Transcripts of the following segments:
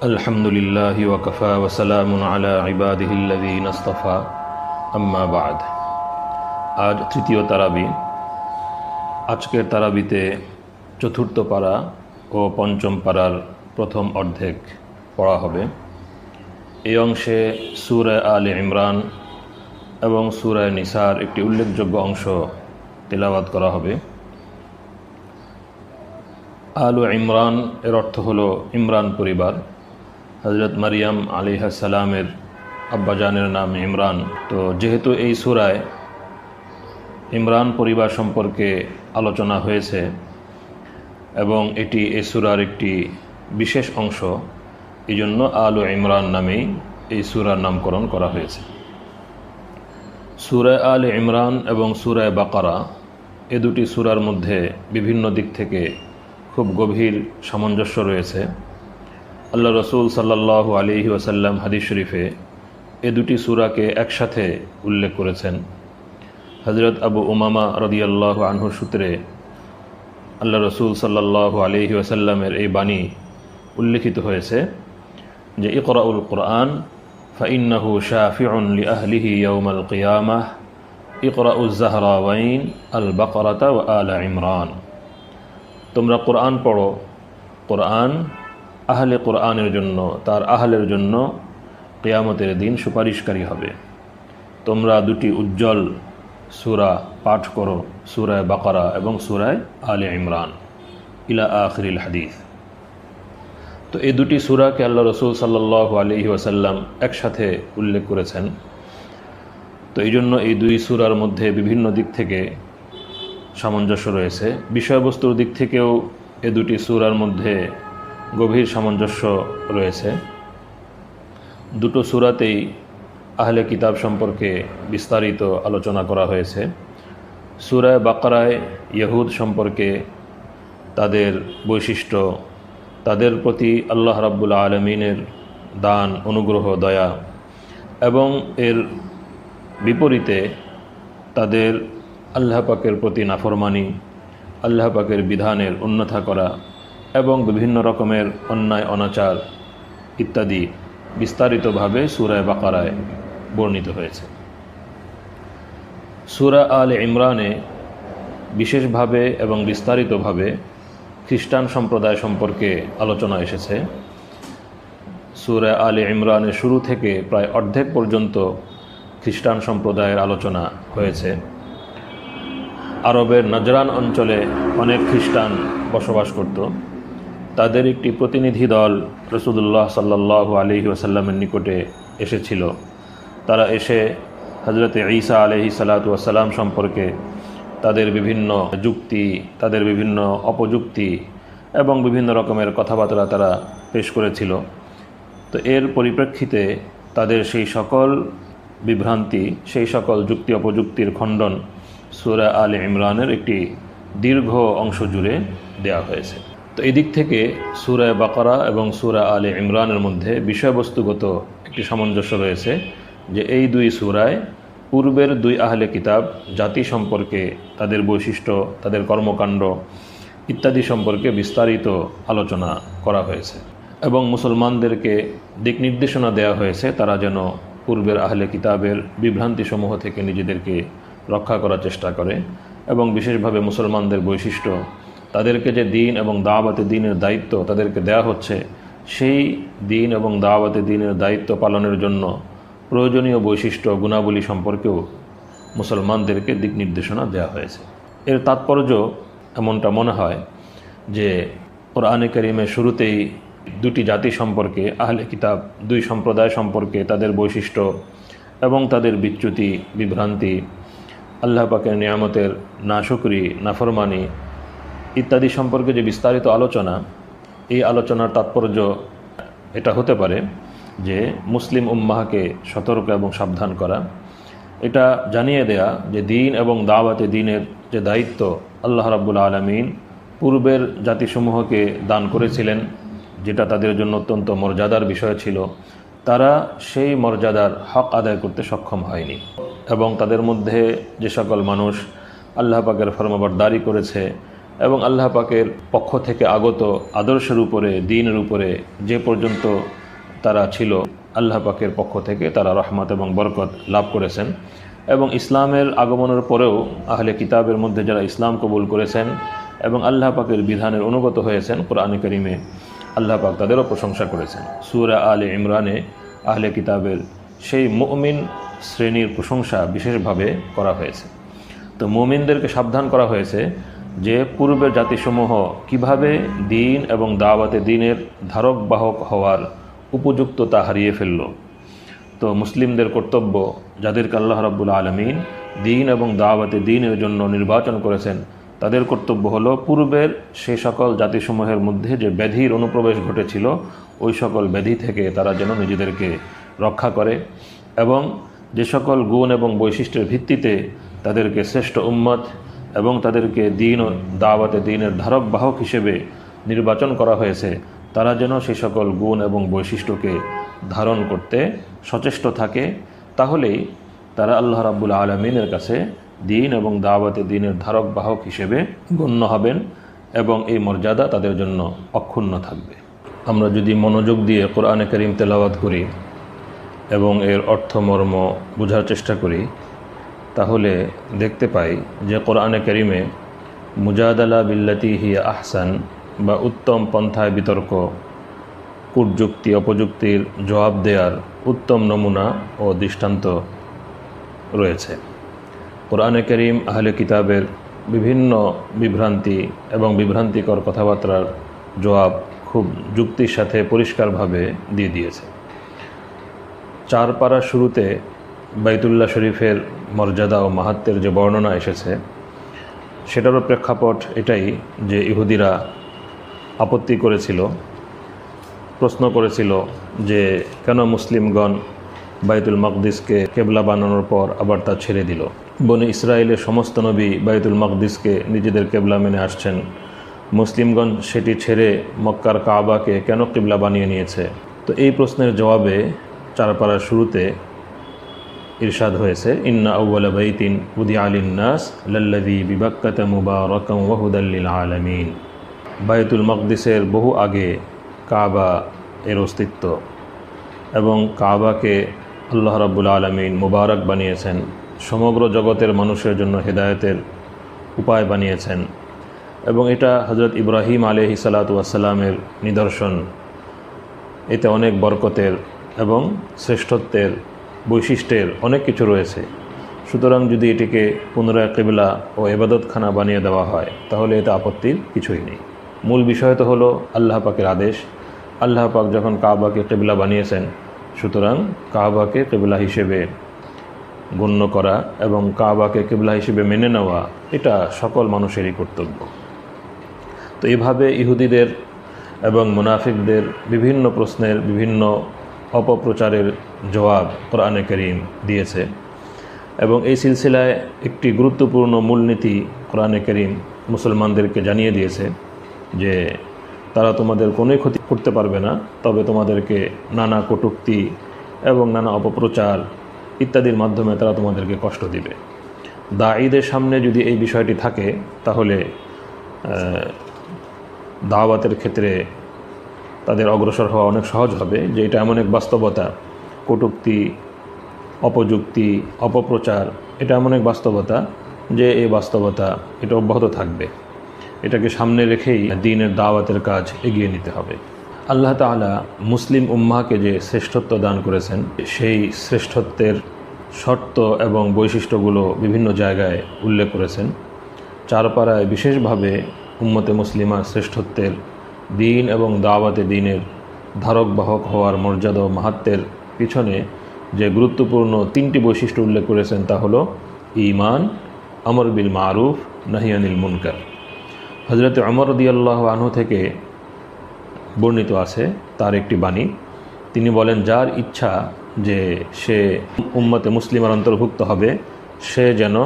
আলহামদুলিল্লাহি ওয়া কাফা ওয়া সালামুন আলা ইবাদিহিল্লাযীনা ইসতাফা আম্মা বা'দ। আজ তৃতীয় তারাবি। আজকের তারাবিতে চতুর্থ পারা ও পঞ্চম পারার প্রথম অর্ধেক পড়া হবে। এই অংশে সূরা আলে ইমরান এবং সূরা নিসার একটি উল্লেখযোগ্য অংশ তেলাওয়াত করা হবে। আলু ইমরান এর অর্থ হলো ইমরান পরিবার। হযরত মারিয়াম আলাইহিস সালামের আব্বাজানের নাম ইমরান। তো যেহেতু এই সূরায় ইমরান পরিবার সম্পর্কে আলোচনা হয়েছে এবং এটি এই সূরার একটি বিশেষ অংশ, এই জন্য আলু ইমরান নামেই এই সূরার নামকরণ করা হয়েছে। সূরা আলে ইমরান এবং সূরা বাকারা এ দুটি সূরার মধ্যে বিভিন্ন দিক থেকে খুব গভীর সামঞ্জস্য রয়েছে। আল্লাহ রসুল সাল্লাল্লাহু আলাইহি ওয়াসাল্লাম হাদিস শরীফে এ দুটি সূরাকে একসাথে উল্লেখ করেছেন। হযরত আবু উমামা রাদিয়াল্লাহু আনহু সূত্রে আল্লাহ রসুল সাল্লাল্লাহু আলাইহি ওয়াসাল্লামের এই বাণী উল্লেখিত হয়েছে যে ইকরাউল কুরআন ফাইন্নাহু শাফিউন লিআহলিহি ইয়াউমাল কিয়ামাহ ইকরাউজ জাহরাওয়াইন আল বাকারাতা ওয়া আলা ইমরান। তোমরা কোরআন পড়ো, কোরআন আহলে কোরআনের জন্য, তার আহলের জন্য কিয়ামতের দিন সুপারিশকারী হবে। তোমরা দুটি উজ্জ্বল সূরা পাঠ করো, সূরা বাকারা এবং সূরা আলে ইমরান ইলা আখিরিল হাদিস। তো এই দুটি সূরাকে আল্লাহ রসুল সাল্লাল্লাহু আলাইহি ওয়াসাল্লাম একসাথে উল্লেখ করেছেন। তো এই জন্য এই দুই সূরার মধ্যে বিভিন্ন দিক থেকে সামঞ্জস্য রয়েছে। বিষয়বস্তুর দিক থেকেও এ দুটি সূরার মধ্যে গভীর সামঞ্জস্য রয়েছে। দুটো সূরাতেই আহলে কিতাব সম্পর্কে বিস্তারিত আলোচনা করা হয়েছে। সূরা বাকারায় ইহুদ সম্পর্কে, তাদের বৈশিষ্ট্য, তাদের প্রতি আল্লাহ রাব্বুল আলামিনের দান, অনুগ্রহ, দয়া এবং এর বিপরীতে তাদের আল্লাহ পাকের প্রতি নাফরমানি, আল্লাহ পাকের বিধানের অন্যথা করা এবং বিভিন্ন রকমের অন্যায় অনাচার ইত্যাদি বিস্তারিতভাবে সূরা বাকারায় বর্ণিত হয়েছে। সূরা আলে ইমরানে বিশেষভাবে এবং বিস্তারিতভাবে খ্রিস্টান সম্প্রদায় সম্পর্কে আলোচনা এসেছে। সূরা আলে ইমরানের শুরু থেকে প্রায় অর্ধেক পর্যন্ত খ্রিস্টান সম্প্রদায়ের আলোচনা হয়েছে। আরবের নাজরান অঞ্চলে অনেক খ্রিস্টান বসবাস করত। তাদের একটি প্রতিনিধি দল রাসূলুল্লাহ সাল্লাল্লাহু আলাইহি ওয়াসাল্লামের নিকটে এসেছিল। তারা এসে হযরত ঈসা আলাইহিস সালাতু ওয়াস সালাম সম্পর্কে তাদের বিভিন্ন যুক্তি, তাদের বিভিন্ন অপযুক্তি এবং বিভিন্ন রকমের কথাবার্তা তারা পেশ করেছিল। তো এর পরিপ্রেক্ষিতে তাদের সেই সকল বিভ্রান্তি, সেই সকল যুক্তি অপযুক্তির খণ্ডন সূরা আলে ইমরানের একটি দীর্ঘ অংশ জুড়ে দেওয়া হয়েছে। তো এই দিক থেকে সূরা বাকারা এবং সূরা আলে ইমরানের মধ্যে বিষয়বস্তুগত একটি সামঞ্জস্য রয়েছে যে এই দুই সূরায় পূর্বের দুই আহলে কিতাব জাতি সম্পর্কে, তাদের বৈশিষ্ট্য, তাদের কর্মকাণ্ড ইত্যাদি সম্পর্কে বিস্তারিত আলোচনা করা হয়েছে এবং মুসলমানদেরকে দিক নির্দেশনা দেওয়া হয়েছে তারা যেন পূর্বের আহলে কিতাবের বিভ্রান্তিসমূহ থেকে নিজেদেরকে রক্ষা করার চেষ্টা করে এবং বিশেষভাবে মুসলমানদের বৈশিষ্ট্য, তাদেরকে যে দিন এবং দাওয়াতে দিনের দায়িত্ব তাদেরকে দেয়া হচ্ছে, সেই দিন এবং দাওয়াতে দিনের দায়িত্ব পালনের জন্য প্রয়োজনীয় বৈশিষ্ট্য গুণাবলী সম্পর্কেও মুসলমানদেরকে দিক নির্দেশনা দেওয়া হয়েছে। এর তাৎপর্য এমনটা মনে হয় যে কোরআনে কারীমের শুরুতেই দুটি জাতি সম্পর্কে, আহলে কিতাব দুই সম্প্রদায় সম্পর্কে, তাদের বৈশিষ্ট্য এবং তাদের বিচ্যুতি, বিভ্রান্তি, আল্লাহ পাকের নিয়ামতের নাশুকরি, নাফরমানি ইত্যাদি সম্পর্কে যে বিস্তারিত আলোচনা, এই আলোচনার তাৎপর্য এটা হতে পারে যে মুসলিম উম্মাহকে সতর্ক এবং সাবধান করা, এটা জানিয়ে দেয়া যে দিন এবং দাওয়াতে দিনের যে দায়িত্ব আল্লাহ রাব্বুল আলামিন পূর্বের জাতিসমূহকে দান করেছিলেন, যেটা তাদের জন্য অত্যন্ত মর্যাদার বিষয় ছিল, তারা সেই মর্যাদার হক আদায় করতে সক্ষম হয়নি এবং তাদের মধ্যে যে সকল মানুষ আল্লাহ পাকের ফরমাবরদারি করেছে এবং আল্লাহ পাকের পক্ষ থেকে আগত আদর্শের উপরে, দ্বীনের উপরে যে পর্যন্ত তারা ছিল, আল্লাহ পাকের পক্ষ থেকে তারা রহমত এবং বরকত লাভ করেছেন। এবং ইসলামের আগমনের পরেও আহলে কিতাবের মধ্যে যারা ইসলাম কবুল করেছেন এবং আল্লাহ পাকের বিধানের অনুগত হয়েছেন, কোরআনে কারীমে আল্লাহ পাক তাদেরও প্রশংসা করেছেন। সূরা আলে ইমরানে আহলে কিতাবের সেই মুমিন শ্রেণীর প্রশংসা বিশেষভাবে করা হয়েছে। তো মুমিনদেরকে সাবধান করা হয়েছে যে পূর্বের জাতিসমূহ কিভাবে দ্বীন এবং দাওয়াতে দ্বীনের ধারক বাহক হওয়ার উপযুক্ততা হারিয়ে ফেলল। তো মুসলিমদের কর্তব্য, যাদেরকে আল্লাহ রাব্বুল আলামিন দ্বীন এবং দাওয়াতে দ্বীনের জন্য নির্বাচন করেছেন, তাদের কর্তব্য হলো পূর্বের সেই সকল জাতিসমূহের মধ্যে যে ব্যাধির অনুপ্রবেশ ঘটেছিল, ওই সকল ব্যাধি থেকে তারা যেন নিজেদেরকে রক্ষা করে এবং যে সকল গুণ এবং বৈশিষ্ট্যের ভিত্তিতে তাদেরকে শ্রেষ্ঠ উম্মত এবং তাদেরকে দ্বীন ও দাওয়াতে দ্বীনের ধারক বাহক হিসেবে নির্বাচন করা হয়েছে, তারা যেন সেই সকল গুণ এবং বৈশিষ্ট্যকে ধারণ করতে সচেষ্ট থাকে। তাহলেই তারা আল্লাহ রাব্বুল আলামিনের কাছে দ্বীন এবং দাওয়াতে দ্বীনের ধারক বাহক হিসেবে গণ্য হবেন এবং এই মর্যাদা তাদের জন্য অক্ষুণ্ণ থাকবে। আমরা যদি মনোযোগ দিয়ে কোরআনে কারীম তেলাওয়াত করি এবং এর অর্থ মর্ম বোঝার চেষ্টা করি, তাহলে দেখতে পাই যে কোরআনে কারীমে মুজাদালা বিল্লাতি হিয়া আহসান বা উত্তম পন্থায় বিতর্ক, কূটযুক্তি অপযুক্তির জবাব দেওয়ার উত্তম নমুনা ও দৃষ্টান্ত রয়েছে। কোরআনে কারীম আহলে কিতাবের বিভিন্ন বিভ্রান্তি এবং বিভ্রান্তিকর কথাবার্তার জবাব খুব যুক্তির সাথে পরিষ্কারভাবে দিয়ে দিয়েছে। 4 পারার শুরুতে বাইতুল্লাহ শরীফের মর্যাদা ও মাহাত্ম্যের যে বর্ণনা এসেছে, সেটারও প্রেক্ষাপট এটাই যে ইহুদিরা আপত্তি করেছিল, প্রশ্ন করেছিল যে কেন মুসলিমগণ বাইতুল মাকদিসকে কেবলা বানানোর পর আবার তা ছেড়ে দিল। বনি ইসরায়েলের সমস্ত নবী বাইতুল মাকদিসকে নিজেদের কেবলা মেনে আসছেন, মুসলিমগণ সেটি ছেড়ে মক্কার কাবাকে কেন কেবলা বানিয়ে নিয়েছে। তো এই প্রশ্নের জবাবে 4 পারার শুরুতে ইরশাদ হয়েছে, ইন্না আউওয়ালা বাইতিন উদিআ লিন-নাস লাল্লাযী বিবাক্কাতা মুবারাকান ওয়া হুদাল লিল আলামিন। বাইতুল মাকদিসের বহু আগে কাবা এর অস্তিত্ব এবং কাবাকে আল্লাহ রাব্বুল আলামিন মুবারক বানিয়েছেন, সমগ্র জগতের মানুষের জন্য হেদায়েতের উপায় বানিয়েছেন এবং এটা হযরত ইব্রাহিম আলাইহিস সালাতু ওয়াস সালামের নিদর্শন। এতে অনেক বরকতের এবং শ্রেষ্ঠত্বের বৈশিষ্ট্যের অনেক কিছু রয়েছে। সুতরাং যদি এটিকে পুনরায় কিবলা ও ইবাদতখানা বানিয়ে দেওয়া হয়, তাহলে এতে আপত্তির কিছুই নেই। মূল বিষয় তো হলো আল্লাহ পাকের আদেশ। আল্লাহ পাক যখন কাবাকে কিবলা বানিয়েছেন, সুতরাং কাবাকে কিবলা হিসেবে গণ্য করা এবং কাবাকে কিবলা হিসেবে মেনে নেওয়া, এটা সকল মানুষেরই কর্তব্য। তো এইভাবে ইহুদিদের এবং মুনাফিকদের বিভিন্ন প্রশ্নের, বিভিন্ন অপপ্রচারের জবাব কোরআনে কারীম দিয়েছে এবং এই সিলসিলায় একটি গুরুত্বপূর্ণ মূলনীতি কোরআনে কারীম মুসলমানদেরকে জানিয়ে দিয়েছে যে তারা তোমাদের কোনোই ক্ষতি করতে পারবে না, তবে তোমাদেরকে নানা কটূক্তি এবং নানা অপপ্রচার ইত্যাদির মাধ্যমে তারা তোমাদেরকে কষ্ট দিবে। দাঈদের সামনে যদি এই বিষয়টি থাকে, তাহলে দাওয়াতের ক্ষেত্রে তাদের অগ্রসর হওয়া অনেক সহজ হবে, যে এটা এমন এক বাস্তবতা, কটূক্তি, অপযুক্তি, অপপ্রচার এটা এমন এক বাস্তবতা যে এই বাস্তবতা এটা অব্যাহত থাকবে। এটাকে সামনে রেখেই দ্বীনের দাওয়াতের কাজ এগিয়ে নিতে হবে। আল্লাহ তাআলা মুসলিম উম্মাহকে যে শ্রেষ্ঠত্ব দান করেছেন, সেই শ্রেষ্ঠত্বের শর্ত এবং বৈশিষ্ট্যগুলো বিভিন্ন জায়গায় উল্লেখ করেছেন। 4 পারায় বিশেষভাবে উম্মতে মুসলিমার শ্রেষ্ঠত্বের, দ্বীন এবং দাওয়াতে দ্বীনের ধারক বাহক হওয়ার মর্যাদা ও মাহাত্ম্যের পিছনে যে গুরুত্বপূর্ণ 3টি বৈশিষ্ট্য উল্লেখ করেছেন, তা হলো ঈমান, আমর বিল মারুফ, নাহি আনিল মুনকার। হযরত ওমর রাদিয়াল্লাহু আনহু থেকে বর্ণিত আছে তার একটি বাণী, তিনি বলেন, যার ইচ্ছা যে সে উম্মতে মুসলিমার অন্তর্ভুক্ত হবে, সে যেন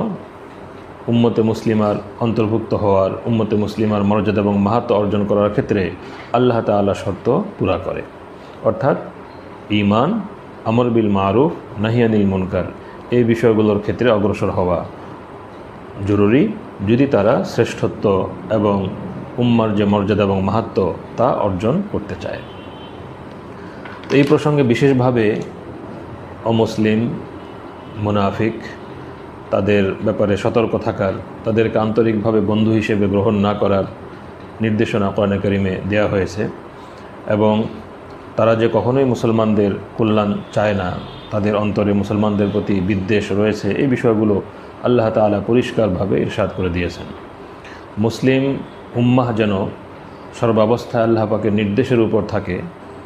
উম্মতে মুসলিমার অন্তর্ভুক্ত হওয়ার, উম্মতে মুসলিমার মর্যাদা এবং মাহাত্ম্য অর্জন করার ক্ষেত্রে আল্লাহ তাআলা শর্ত পুরা করে। অর্থাৎ ঈমান, আমর বিল মারুফ, নাহি আনিল মুনকার, এই বিষয়গুলোর ক্ষেত্রে অগ্রসর হওয়া জরুরি যদি তারা শ্রেষ্ঠত্ব এবং উম্মার যে মর্যাদা এবং মাহাত্ম্য তা অর্জন করতে চায়। এই প্রসঙ্গে বিশেষভাবে অমুসলিম, মুনাফিক তাদের ব্যাপারে সতর্ক থাকার, তাদেরকে আন্তরিকভাবে বন্ধু হিসেবে গ্রহণ না করার নির্দেশনা কোরআনে কারিমে দেওয়া হয়েছে। এবং তারা যে কখনোই মুসলমানদের কল্যাণ চায় না, তাদের অন্তরে মুসলমানদের প্রতি বিদ্বেষ রয়েছে, এই বিষয়গুলো আল্লাহ তাআলা পরিষ্কারভাবে ইরশাদ করে দিয়েছেন। মুসলিম উম্মাহ যেন সর্বাবস্থায় আল্লাহ পাকের নির্দেশের উপর থাকে,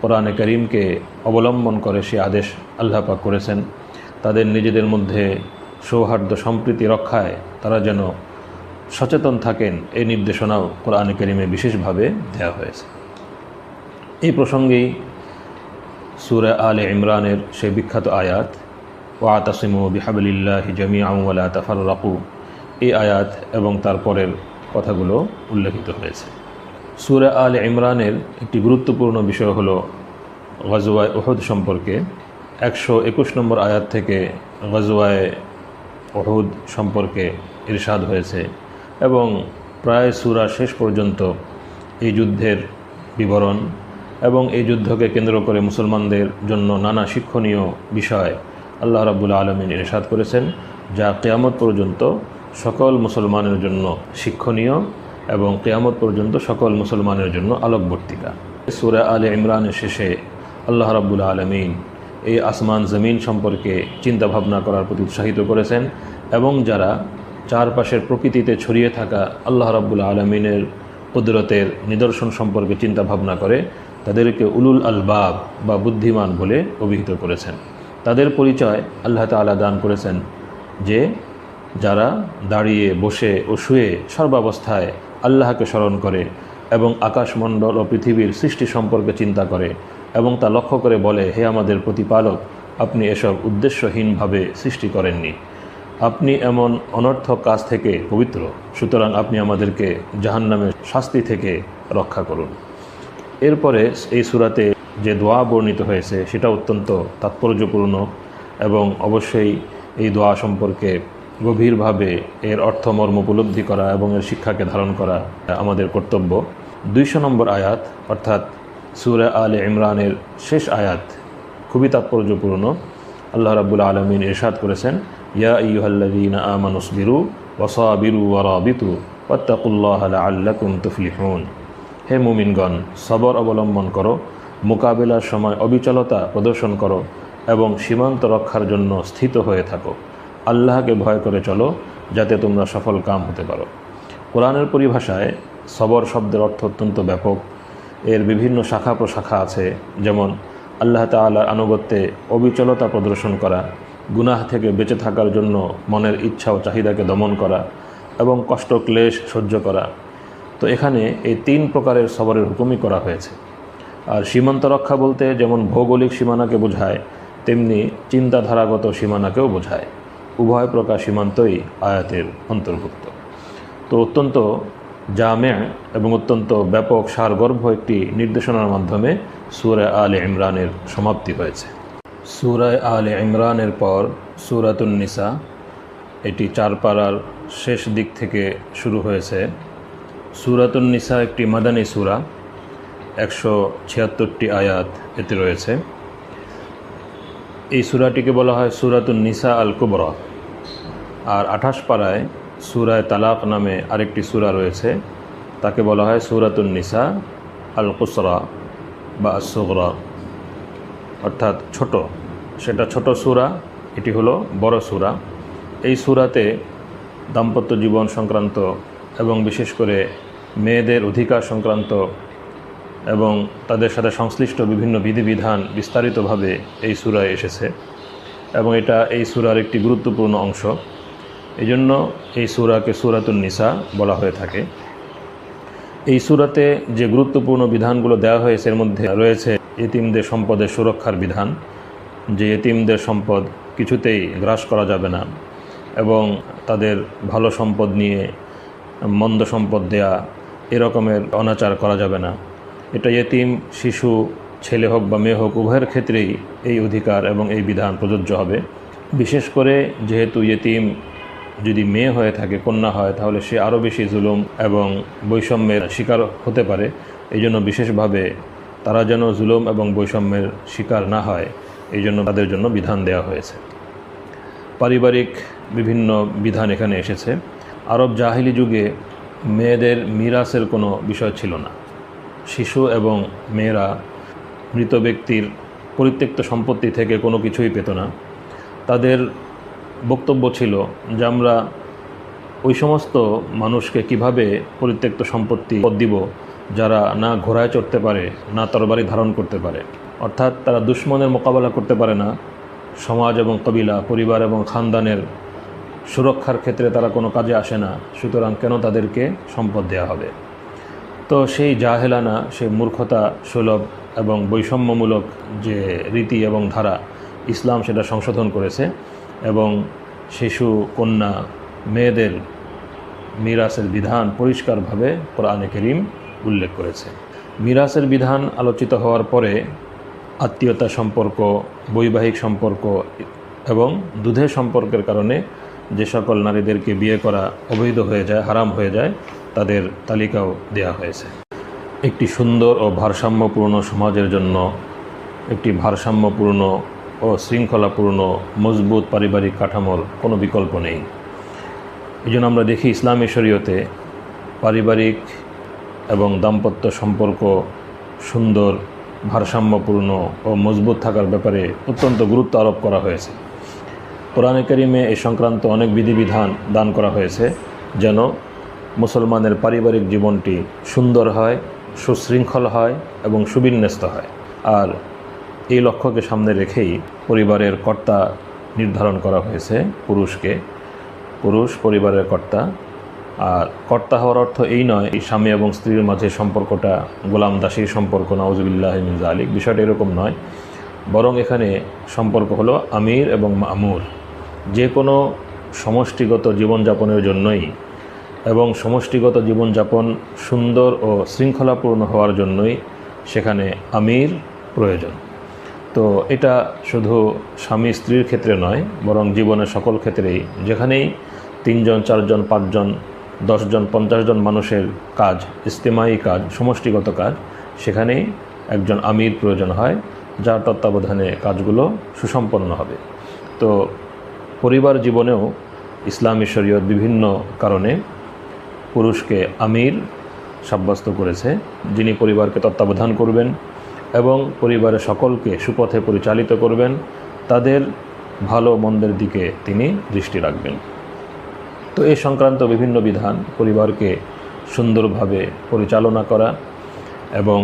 কোরআনে কারিমকে অবলম্বন করে সে আদেশ আল্লাহ পাক করেছেন। তাদের নিজেদের মধ্যে সৌহার্দ্য সম্প্রীতি রক্ষায় তারা যেন সচেতন থাকেন, এই নির্দেশনাও কোরআনে কারিমে বিশেষভাবে দেওয়া হয়েছে। এই প্রসঙ্গেই সূরা আলে ইমরানের সেই বিখ্যাত আয়াত ওয়াতাসিমু বিহাবলিল্লাহি জামিআন ওয়া লা তাফাররাকু, এই আয়াত এবং তারপরের কথাগুলো উল্লেখিত হয়েছে। সূরা আলে ইমরানের একটি গুরুত্বপূর্ণ বিষয় হলো গজওয়ায়ে উহুদ সম্পর্কে। 121 নম্বর আয়াত থেকে গজওয়ায়ে উহুদ সম্পর্কে ইরশাদ হয়েছে এবং প্রায় সূরা শেষ পর্যন্ত এই যুদ্ধের বিবরণ এবং এই যুদ্ধকে কেন্দ্র করে মুসলমানদের জন্য নানা শিক্ষণীয় বিষয় আল্লাহ রাব্বুল আলামিন ইরশাদ করেছেন, যা কিয়ামত পর্যন্ত সকল মুসলমানের জন্য শিক্ষণীয় এবং কিয়ামত পর্যন্ত সকল মুসলমানের জন্য আলোকবর্তিকা। সূরা আলে ইমরানের শেষে আল্লাহ রাব্বুল আলামিন এই আসমান জমিন সম্পর্কে চিন্তা ভাবনা করার প্রতি উৎসাহিত করেছেন এবং যারা চারপাশের প্রকৃতিতে ছড়িয়ে থাকা আল্লাহ রাব্বুল আলামিনের কুদরতের নিদর্শন সম্পর্কে চিন্তা ভাবনা করে তাদেরকে উলুল আলবাব বা বুদ্ধিমান বলে অভিহিত করেছেন। তাদের পরিচয় আল্লাহ তাআলা দান করেছেন যে যারা দাঁড়িয়ে, বসে ও শুয়ে সর্বাবস্থায় আল্লাহকে স্মরণ করে এবং আকাশমণ্ডল ও পৃথিবীর সৃষ্টি সম্পর্কে চিন্তা করে এবং তা লক্ষ্য করে বলে, হে আমাদের প্রতিপালক, আপনি এসব উদ্দেশ্যহীনভাবে সৃষ্টি করেননি, আপনি এমন অনর্থক কাজ থেকে পবিত্র, সুতরাং আপনি আমাদেরকে জাহান্নামের শাস্তি থেকে রক্ষা করুন। এরপরে এই সূরাতে যে দোয়া বর্ণিত হয়েছে সেটা অত্যন্ত তাৎপর্যপূর্ণ এবং অবশ্যই এই দোয়া সম্পর্কে গভীরভাবে এর অর্থমর্ম উপলব্ধি করা এবং এর শিক্ষাকে ধারণ করা আমাদের কর্তব্য। 200 নম্বর আয়াত অর্থাৎ সূরা আলে ইমরানের শেষ আয়াত খুবই তাৎপর্যপূর্ণ। আল্লাহ রাব্বুল আলামিন ইরশাদ করেছেন, ইয়া আইয়ুহাল্লাযীনা আমানুসবিরু ওয়াসাবিরু ওয়ারাবিতু ওয়াত্তাকুল্লাহা লাআল্লাকুম তুফলিহুন। হে মুমিনগণ, সবর অবলম্বন করো, মোকাবিলার সময় অবিচলতা প্রদর্শন করো এবং সীমান্ত রক্ষার জন্য স্থিত হয়ে থাকো। আল্লাহকে ভয় করে চলো যাতে তোমরা সফল কাম হতে পারো। কোরআনের পরিভাষায় সবর শব্দের অর্থ অত্যন্ত ব্যাপক। এর বিভিন্ন শাখা প্রশাখা আছে, যেমন আল্লাহ তাআলার আনুগত্যে অবিচলতা প্রদর্শন করা, গুনাহ থেকে বেঁচে থাকার জন্য মনের ইচ্ছা ও চাহিদাকে দমন করা এবং কষ্ট ক্লেশ সহ্য করা। তো এখানে এই 3 প্রকারের সবরের হুকুমই করা হয়েছে। আর সীমান্ত রক্ষা বলতে যেমন ভৌগোলিক সীমানাকে বোঝায়, তেমনি চিন্তাধারাগত সীমানাকেও বোঝায়। উভয় প্রকার সীমান্তই আয়াতের অন্তর্ভুক্ত। তো অত্যন্ত জামে এবং অত্যন্ত ব্যাপক সারগর্ভ একটি নির্দেশনার মাধ্যমে সূরা আলে ইমরানের সমাপ্তি হয়েছে। সূরা আলে ইমরানের পর সূরাতুন নিসা, এটি 4 পারার শেষ দিক থেকে শুরু হয়েছে। সূরাতুন নিসা একটি মাদানী সূরা, 176টি আয়াত এতে রয়েছে। এই সূরাটিকে বলা হয় সূরাতুন নিসা আল কুবরা। আর 28 পারায় সূরায়ে তালাক নামে আরেকটি সূরা রয়েছে, তাকে বলা হয় সূরাতুন নিসা আল কুসরা বা আস-সুগরা, অর্থাৎ ছোট। সেটা ছোট সূরা, এটি হলো বড় সূরা। এই সূরাতে দাম্পত্য জীবন সংক্রান্ত এবং বিশেষ করে মেয়েদের অধিকার সংক্রান্ত এবং তাদের সাথে সংশ্লিষ্ট বিভিন্ন বিধিবিধান বিস্তারিতভাবে এই সূরায় এসেছে এবং এটা এই সূরার একটি গুরুত্বপূর্ণ অংশ। এই জন্য এই সূরাকে সূরাতুন নিসা বলা হয়ে থাকে। এই সূরাতে যে গুরুত্বপূর্ণ বিধানগুলো দেওয়া হয়েছে এর মধ্যে রয়েছে এতিমদের সম্পদের সুরক্ষার বিধান, যে এতিমদের সম্পদ কিছুতেই গ্রাস করা যাবে না এবং তাদের ভালো সম্পদ নিয়ে মন্দ সম্পদ দেয়া, এরকমের অনাচার করা যাবে না। এটা এতিম শিশু, ছেলে হোক বা মেয়ে হোক, উভয়ের ক্ষেত্রেই এই অধিকার এবং এই বিধান প্রযোজ্য হবে। বিশেষ করে যেহেতু এতিম যদি মেয়ে হয়ে থাকে, কন্যা হয়, তাহলে সে আরও বেশি জুলুম এবং বৈষম্যের শিকার হতে পারে। এই জন্য বিশেষভাবে তারা যেন জুলুম এবং বৈষম্যের শিকার না হয়, এই জন্য তাদের জন্য বিধান দেওয়া হয়েছে। পারিবারিক বিভিন্ন বিধান এখানে এসেছে। আরব জাহিলি যুগে মেয়েদের মিরাসের কোনো বিষয় ছিল না। শিশু এবং মেয়েরা মৃত ব্যক্তির পরিত্যক্ত সম্পত্তি থেকে কোনো কিছুই পেত না। তাদের বক্তব্য ছিল যে আমরা ওই সমস্ত মানুষকে কিভাবে পরিত্যক্ত সম্পত্তি দিব যারা না ঘোড়ায় চড়তে পারে, না তরবারি ধারণ করতে পারে, অর্থাৎ তারা দুশমনের মোকাবেলা করতে পারে না। সমাজ এবং কবিলা, পরিবার এবং খানদানের সুরক্ষার ক্ষেত্রে তারা কোনো কাজে আসে না, সুতরাং কেন তাদেরকে সম্পদ দেওয়া হবে? তো সেই জাহেলানা, সেই মূর্খতা সুলভ এবং বৈষম্যমূলক যে রীতি এবং ধারা, ইসলাম সেটা সংশোধন করেছে এবং শিশু, কন্যা, মেয়েদের মিরাসের বিধান পরিষ্কারভাবে কোরআনে কারীম উল্লেখ করেছে। মিরাসের বিধান আলোচিত হওয়ার পরে আত্মীয়তা সম্পর্ক, বৈবাহিক সম্পর্ক এবং দুধের সম্পর্কের কারণে যে সকল নারীদেরকে বিয়ে করা অবৈধ হয়ে যায়, হারাম হয়ে যায়, তাদের তালিকাও দেয়া হয়েছে। একটি সুন্দর ও ভারসাম্যপূর্ণ সমাজের জন্য একটি ভারসাম্যপূর্ণ ও শৃঙ্খলাপূর্ণ মজবুত পারিবারিক কাঠামোর কোনো বিকল্প নেই। এই জন্য আমরা দেখি ইসলামী শরীয়তে পারিবারিক এবং দাম্পত্য সম্পর্ক সুন্দর, ভারসাম্যপূর্ণ ও মজবুত থাকার ব্যাপারে অত্যন্ত গুরুত্ব আরোপ করা হয়েছে। কোরআনে কারীমে এই সংক্রান্ত অনেক বিধিবিধান দান করা হয়েছে যেন মুসলমানের পারিবারিক জীবনটি সুন্দর হয়, সুশৃঙ্খল হয় এবং সুবিন্যস্ত হয়। আর এই লক্ষ্যকে সামনে রেখেই পরিবারের কর্তা নির্ধারণ করা হয়েছে পুরুষকে। পুরুষ পরিবারের কর্তা। আর কর্তা হওয়ার অর্থ এই নয় এই স্বামী এবং স্ত্রীর মাঝে সম্পর্কটা গোলাম দাসীর সম্পর্ক, নাউজুবিল্লাহ মিন যালিক, বিষয়টা এরকম নয়। বরং এখানে সম্পর্ক হলো আমির এবং মামুর। যে কোনো সমষ্টিগত জীবনযাপনের জন্যই এবং সমষ্টিগত জীবনযাপন সুন্দর ও শৃঙ্খলাপূর্ণ হওয়ার জন্যই সেখানে আমির প্রয়োজন। তো এটা শুধু স্বামী স্ত্রীর ক্ষেত্রে নয়, বরং জীবনের সকল ক্ষেত্রেই, যেখানেই 3 জন 4 জন 5 জন 10 জন 50 জন মানুষের কাজ, ইজতেমায়ী কাজ, সমষ্টিগত কাজ, সেখানেই একজন আমির প্রয়োজন হয়, যার তত্ত্বাবধানে কাজগুলো সুসম্পন্ন হবে। তো পরিবার জীবনেও ইসলামী শরীয়ত বিভিন্ন কারণে পুরুষকে আমির সাব্যস্ত করেছে, যিনি পরিবারকে তত্ত্বাবধান করবেন এবং পরিবারের সকলকে সুপথে পরিচালিত করবেন, তাদের ভালো মন্দের দিকে তিনি দৃষ্টি রাখবেন। তো এই সংক্রান্ত বিভিন্ন বিধান পরিবারকে সুন্দরভাবে পরিচালনা করা এবং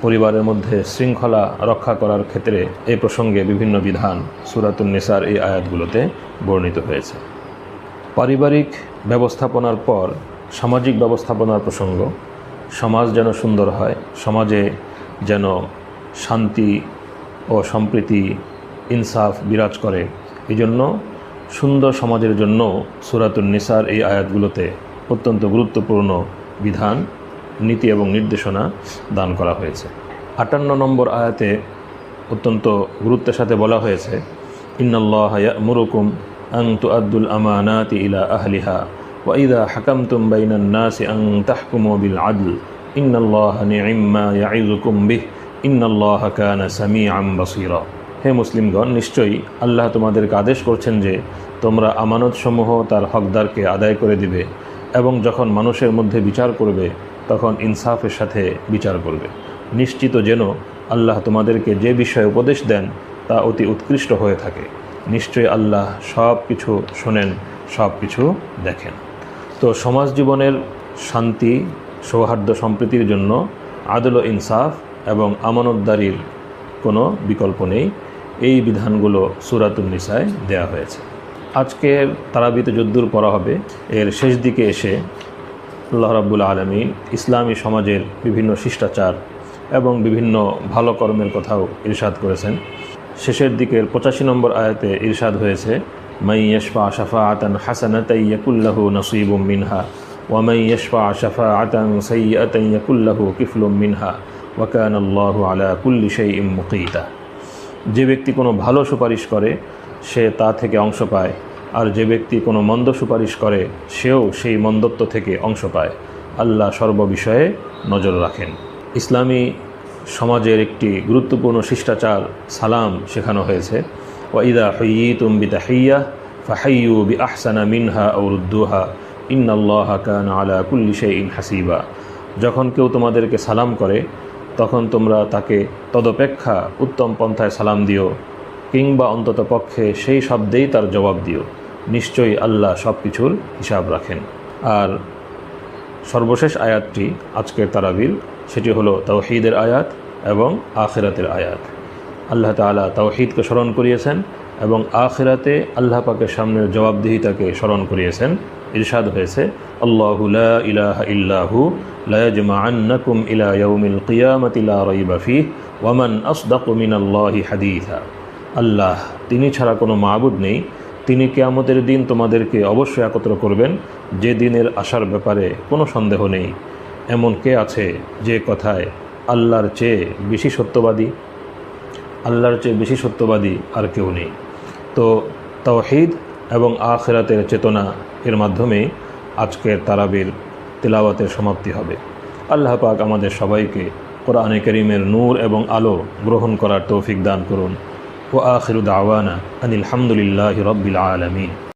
পরিবারের মধ্যে শৃঙ্খলা রক্ষা করার ক্ষেত্রে এই প্রসঙ্গে বিভিন্ন বিধান সূরাতুন নিসার এই আয়াতগুলোতে বর্ণিত হয়েছে। পারিবারিক ব্যবস্থাপনার পর সামাজিক ব্যবস্থাপনার প্রসঙ্গ। সমাজ যেন সুন্দর হয়, সমাজে যেন শান্তি ও সম্প্রীতি, ইনসাফ বিরাজ করে, এই জন্য সুন্দর সমাজের জন্য সূরাতুন নিসার এই আয়াতগুলোতে অত্যন্ত গুরুত্বপূর্ণ বিধান, নীতি এবং নির্দেশনা দান করা হয়েছে। 58 নম্বর আয়াতে অত্যন্ত গুরুত্বের সাথে বলা হয়েছে, ইন্নাল্লাহা ইয়া'মুরুকুম আন তুআদ্দুল আমানাতি ইলা আহলিহা ওয়া ইযা হাকামতুম বাইনান নাসি আন তাহকুমু বিল আদল ইন্নাল্লাহা নি'ম্মা ইয়া'iযুকুম বিহি ইন্নাল্লাহা কানা সামিআন বাসীরা। হে মুসলিমগণ, নিশ্চয়ই আল্লাহ তোমাদেরকে আদেশ করছেন যে তোমরা আমানতসমূহ তার হকদারকে আদায় করে দিবে এবং যখন মানুষের মধ্যে বিচার করবে তখন ইনসাফের সাথে বিচার করবে। নিশ্চিত যেন আল্লাহ তোমাদেরকে যে বিষয়ে উপদেশ দেন তা অতি উৎকৃষ্ট হয়ে থাকে। নিশ্চয়ই আল্লাহ সব কিছু শোনেন, সব কিছু দেখেন। তো সমাজ জীবনের শান্তি, সৌহার্দ্য, সম্প্রীতির জন্য আদল ও ইনসাফ এবং আমানতদারির কোনো বিকল্প নেই। এই বিধানগুলো সূরাতুন নিসায় দেয়া হয়েছে। আজকের তারাবিতে যদ্দূর পড়া হবে, এর শেষ দিকে এসে আল্লাহ রাব্বুল আলামিন ইসলামী সমাজের বিভিন্ন শিষ্টাচার এবং বিভিন্ন ভালো কর্মের কথাও ইরশাদ করেছেন। শেষের দিকের 85 নম্বর আয়াতে ইরশাদ হয়েছে, মান ইয়াশফা শাফাআতান হাসানাতান ইয়াকুল লাহু নাসীবুম মিনহা ওয়া মান ইয়াশফা শাফাআতান সাইয়্যাতান ইয়াকুল লাহু কিফলুম মিনহা ওয়া কানা আল্লাহু আলা কুল্লি শাইইন মুকিতা। যে ব্যক্তি কোনো ভালো সুপারিশ করে সে তা থেকে অংশ পায় আর যে ব্যক্তি কোনো মন্দ সুপারিশ করে সেও সেই মন্দত্ব থেকে অংশ পায়। আল্লাহ সর্ববিষয়ে নজর রাখেন। ইসলামী সমাজের একটি গুরুত্বপূর্ণ শিষ্টাচার সালাম শেখানো হয়েছে। ওয়াইদা হুয়্যিতুম বিতাহিয়্যাহ ফাহাইয়্যু বিআহসানা মিনহা আও রুদ্দুহা ইন্নাল্লাহা কানা আলা কুল্লি শাইইন হাসিবা। যখন কেউ তোমাদেরকে সালাম করে তখন তোমরা তাকে তদপেক্ষা উত্তম পন্থায় সালাম দিও, কিংবা অন্তত পক্ষে সেই শব্দেই তার জবাব দিও। নিশ্চয়ই আল্লাহ সব কিছুর হিসাব রাখেন। আর সর্বশেষ আয়াতটি আজকের তারাবির, সেটি হলো তাওহীদের আয়াত এবং আখিরাতের আয়াত। আল্লাহ তাআলা তাওহীদকে স্মরণ করিয়েছেন এবং আখিরাতে আল্লাহ পাকের সামনের জবাবদিহিতাকে স্মরণ করিয়েছেন। ইরশাদ হয়েছে, আল্লাহু লা ইলাহা ইল্লাহু লা ইয়াজমাআন্নাকুম ইলা ইয়াউমিল কিয়ামাতি লা রাইবা ফীহি ওয়া মান আসদাকু মিনাল্লাহি হাদীসা। আল্লাহ, তিনি ছাড়া কোনো মাবুদ নেই, তিনি কিয়ামতের দিন তোমাদেরকে অবশ্যই একত্র করবেন, যে দিনের আসার ব্যাপারে কোনো সন্দেহ নেই। এমন কে আছে যে কথায় আল্লাহর চেয়ে বেশি সত্যবাদী? আল্লাহর চেয়ে বেশি সত্যবাদী আর কেউ নেই। তো তাওহীদ এবং আখিরাতের চেতনা এর মাধ্যমে আজকের তারাবির তিলাওয়াতের সমাপ্তি হবে। আল্লাহ পাক আমাদের সবাইকে কোরআনে কারীমের নূর এবং আলো গ্রহণ করার তৌফিক দান করুন। ওয়া আখিরু দাওয়ানা আনিল হামদুলিল্লাহি রাব্বিল আলামিন।